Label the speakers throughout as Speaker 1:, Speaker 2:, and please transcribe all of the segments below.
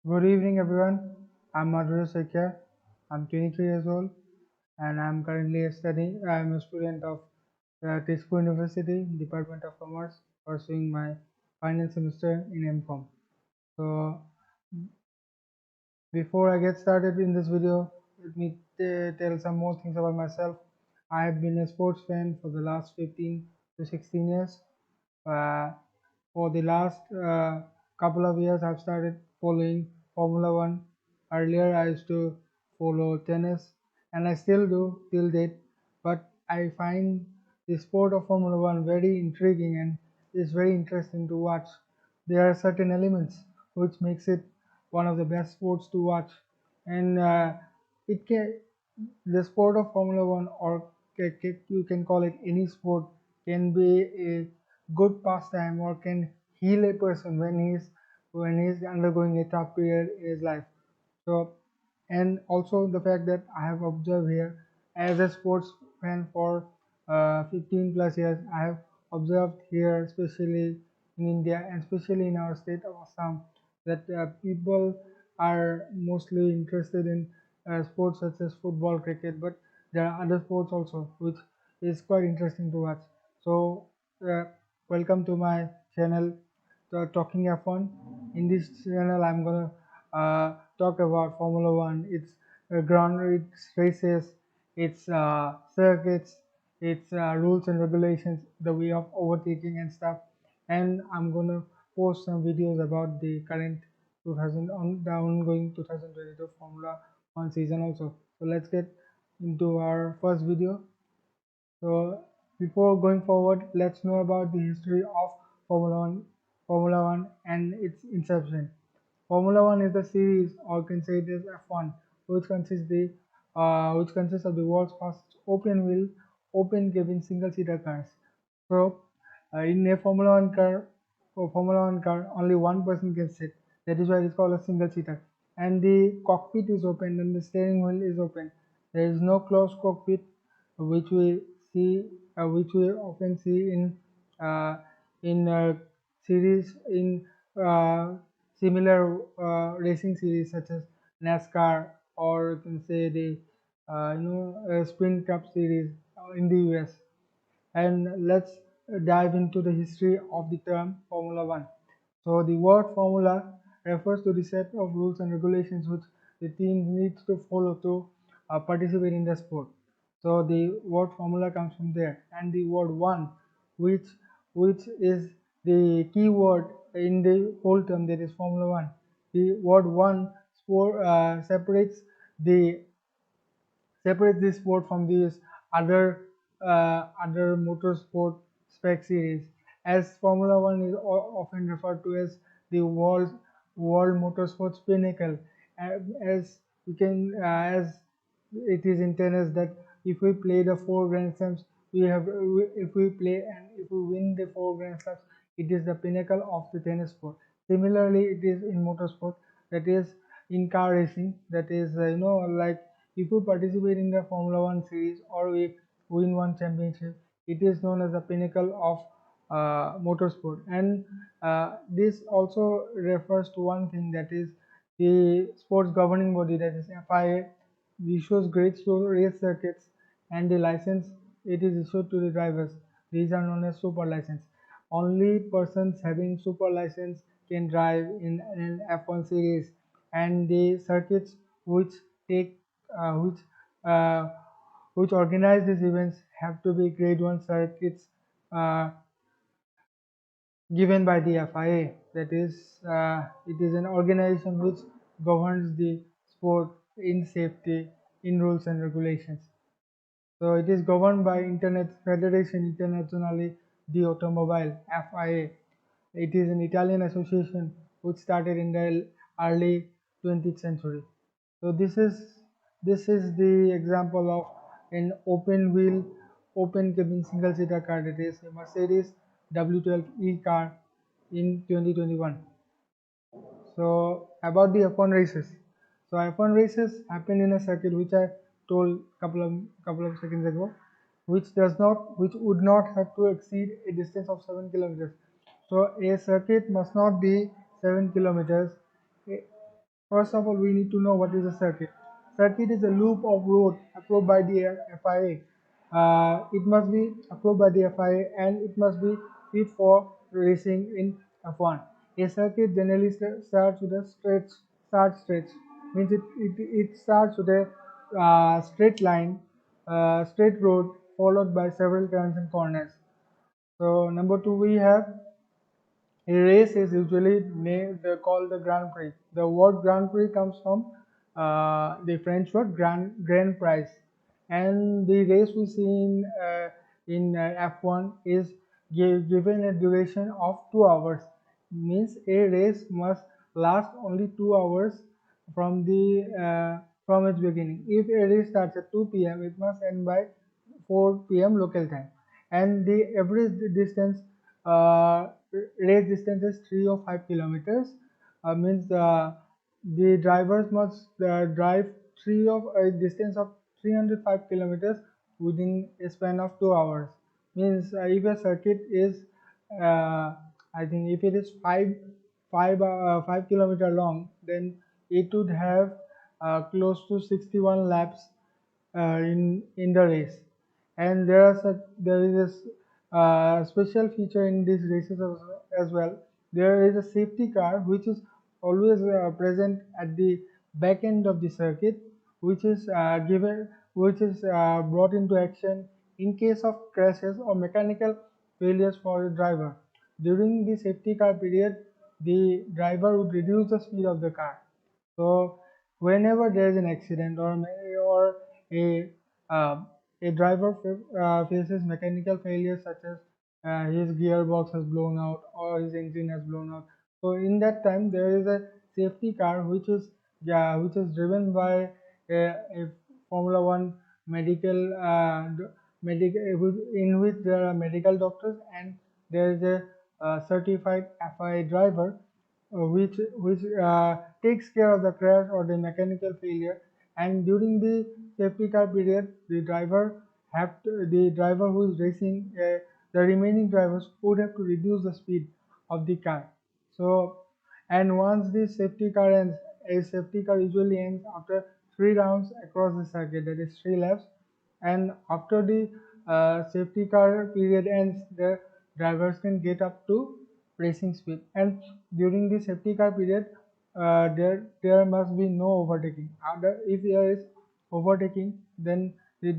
Speaker 1: Good evening, everyone. I'm Madhurya Saikia. I'm 23 years old, and I'm currently studying. I'm a student of Tisco University, Department of Commerce, pursuing my final semester in M.Com. So, before I get started in this video, let me tell some more things about myself. I have been a sports fan for the last 15 to 16 years. Uh, for the last couple of years, I've started following Formula One. Earlier, I used to follow tennis, and I still do till date. But I find the sport of Formula One very intriguing and it's very interesting to watch. There are certain elements which makes it one of the best sports to watch, and it can the sport of Formula One, or you can call it any sport, can be a good pastime or can heal a person when he's undergoing a tough period in his life. So, and also the fact that I have observed here as a sports fan for 15 plus years, I have observed here, especially in India and especially in our state of Assam, that people are mostly interested in sports such as football, cricket, but there are other sports also which is quite interesting to watch. So, uh, welcome to my channel, Talking F1. In this channel, I'm gonna talk about Formula One, its its races, its circuits, its rules and regulations, the way of overtaking and stuff. And I'm gonna post some videos about the current 2000 on the ongoing 2022 Formula One season also. So let's get into our first video. So before going forward, let's know about the history of Formula One and its inception. Formula One is the series, or can say it is F1, which consists of the world's first open-wheel, open-cabin single-seater cars. So, in a Formula One car, only one person can sit. That is why it is called a single-seater. And the cockpit is open, and the steering wheel is open. There is no closed cockpit, which we which we often see uh, in series in similar racing series such as NASCAR, or you can say the Sprint Cup series in the US. And let's dive into the history of the term Formula One. So the word formula refers to the set of rules and regulations which the team needs to follow to participate in the sport. So the word formula comes from there, and the word one, which which is the key word in the whole term, that is Formula One. The word one the separates this sport from these other motorsport spec series, as Formula One is often referred to as the world motorsports pinnacle. As you can as it is in tennis, that if we play the four Grand Slams, if we play and if we win the four Grand Slams, it is the pinnacle of the tennis sport. Similarly, it is in motorsport, that is in car racing, that is like if we participate in the Formula One series or we win one championship, it is known as the pinnacle of motorsport. And this also refers to one thing, that is the sports governing body, that is FIA, issues grades to race circuits, and the license it is issued to the drivers. These are known as super license. Only persons having super license can drive in an F1 series, and the circuits which take which uh, which organize these events have to be grade 1 circuits uh, given by the FIA. That is, it is an organization which governs the sport in safety, in rules and regulations. So it is governed by Internet Federation Internazionale di Automobile (FIA). It is an Italian association which started in the early 20th century. So this is the example of an open wheel, open cabin single seater car, that is a Mercedes W12E car in 2021. So about the F1 races. So F1 races happen in a circuit which I told couple of seconds ago, which would not have to exceed a distance of 7 kilometers. So a circuit must not be 7 kilometers. First of all, we need to know what is a circuit. Circuit is a loop of road approved by the FIA. It must be approved by the FIA and it must be fit for racing in F1. A circuit generally starts with a stretch. Means it starts with a straight line, straight road followed by several turns and corners. So number two, we have a race is usually called the Grand Prix. The word Grand Prix comes from the French word Grand Prix, and the race we see in F1 is given a duration of 2 hours. Means a race must last only 2 hours from the from its beginning. If a race starts at 2 p.m., it must end by 4 p.m. local time, and the average distance uh, race distance is 3 or 5 kilometers. Means the drivers must drive three of a distance of 305 kilometers within a span of 2 hours. Means if a circuit is I think if it is 5 kilometer long, then it would have close to 61 laps in the race. And there is a special feature in these races as well. There is a safety car which is always present at the back end of the circuit, which is brought into action in case of crashes or mechanical failures for the driver. During the safety car period, the driver would reduce the speed of the car. So whenever there is an accident or a uh, a driver faces mechanical failure such as his gearbox has blown out or his engine has blown out. So in that time there is a safety car which is driven by a Formula One medical in which there are medical doctors and there is a certified FIA driver which takes care of the crash or the mechanical failure. And during the safety car period, the driver who is racing, the remaining drivers would have to reduce the speed of the car. So, and once the safety car ends, a safety car usually ends after 3 rounds across the circuit, that is 3 laps. And after the safety car period ends, the drivers can get up to racing speed. And during the safety car period, there must be no overtaking. If there is overtaking, then the uh,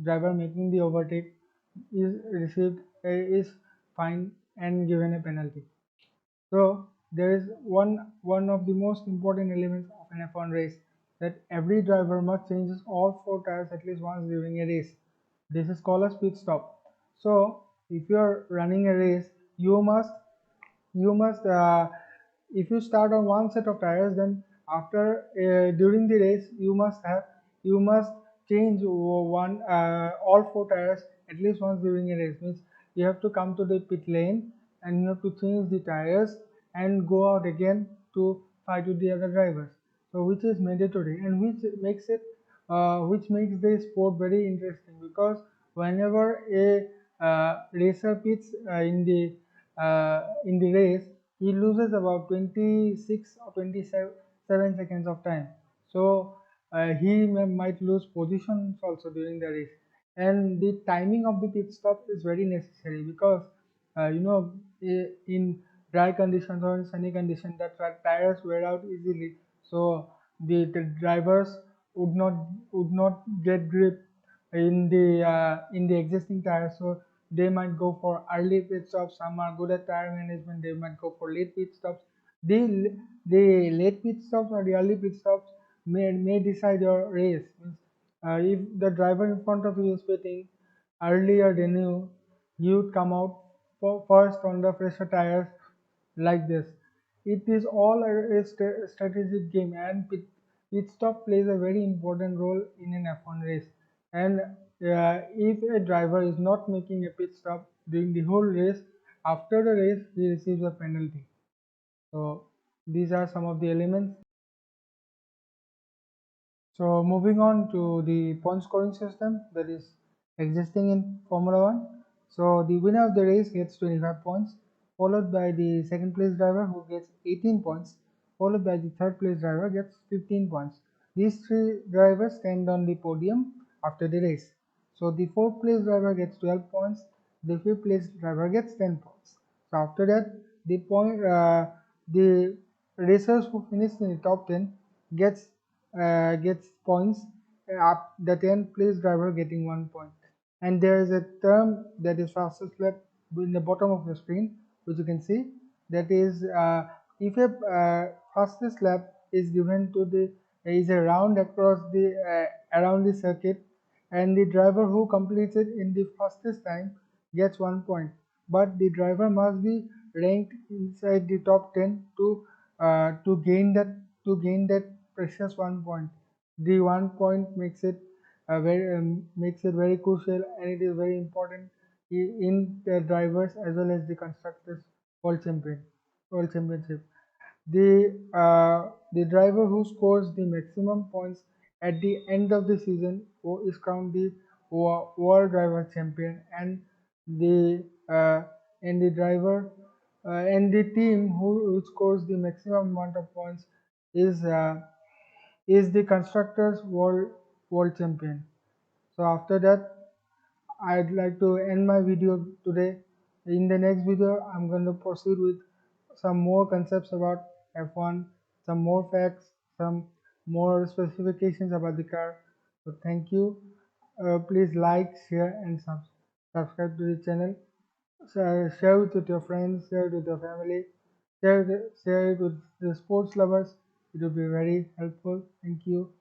Speaker 1: driver making the overtake is fined and given a penalty. So there is one of the most important elements of an F1 race, that every driver must change all four tires at least once during a race. This is called a pit stop. So if you are running a race, you must if you start on one set of tires, then after during the race you must change one all four tires at least once during a race. Means you have to come to the pit lane and you have to change the tires and go out again to fight with the other drivers, so which is mandatory and which makes the sport very interesting, because whenever a racer pits in the race, he loses about 26 or 27 seconds of time. So might lose positions also during the race. And the timing of the pit stop is very necessary, because in dry conditions or in sunny conditions, that tires wear out easily. So the drivers would not get grip in the existing tires, so they might go for early pit stops. Some are good at tire management, they might go for late pit stops. The late pit stops or the early pit stops may decide your race. Means, if the driver in front of you is pitting earlier than you, you would come out first on the fresher tires, like this. It is all a strategic game, and pit stop plays a very important role in an F1 race. And if a driver is not making a pit stop during the whole race, after the race he receives a penalty. So these are some of the elements. So moving on to the point scoring system that is existing in Formula One. So the winner of the race gets 25 points, followed by the second place driver who gets 18 points. followed by the third place driver gets 15 points. These three drivers stand on the podium after the race. So the fourth place driver gets 12 points, the fifth place driver gets 10 points. So after that, the racers who finish in the top 10 gets gets points, up the 10th place driver getting 1 point. And there is a term that is fastest lap in the bottom of the screen, which you can see. That is, if a fastest lap is given to the is a round across the around the circuit, and the driver who completes it in the fastest time gets 1 point. But the driver must be ranked inside the top 10 to gain that precious 1 point. The 1 point makes it very crucial, and it is very important in the drivers as well as the constructors world championship. The driver who scores the maximum points at the end of the season is crowned the world driver champion, and the uh, the driver and the team who scores the maximum amount of points is uh, is the constructors world champion. So after that, I'd like to end my video today. In the next video, I'm going to proceed with some more concepts about F1, some more facts, some more specifications about the car. So thank you. Please like, share, and subscribe to the channel. Share it with your friends, share it with your family, share it with the sports lovers. It will be very helpful. Thank you.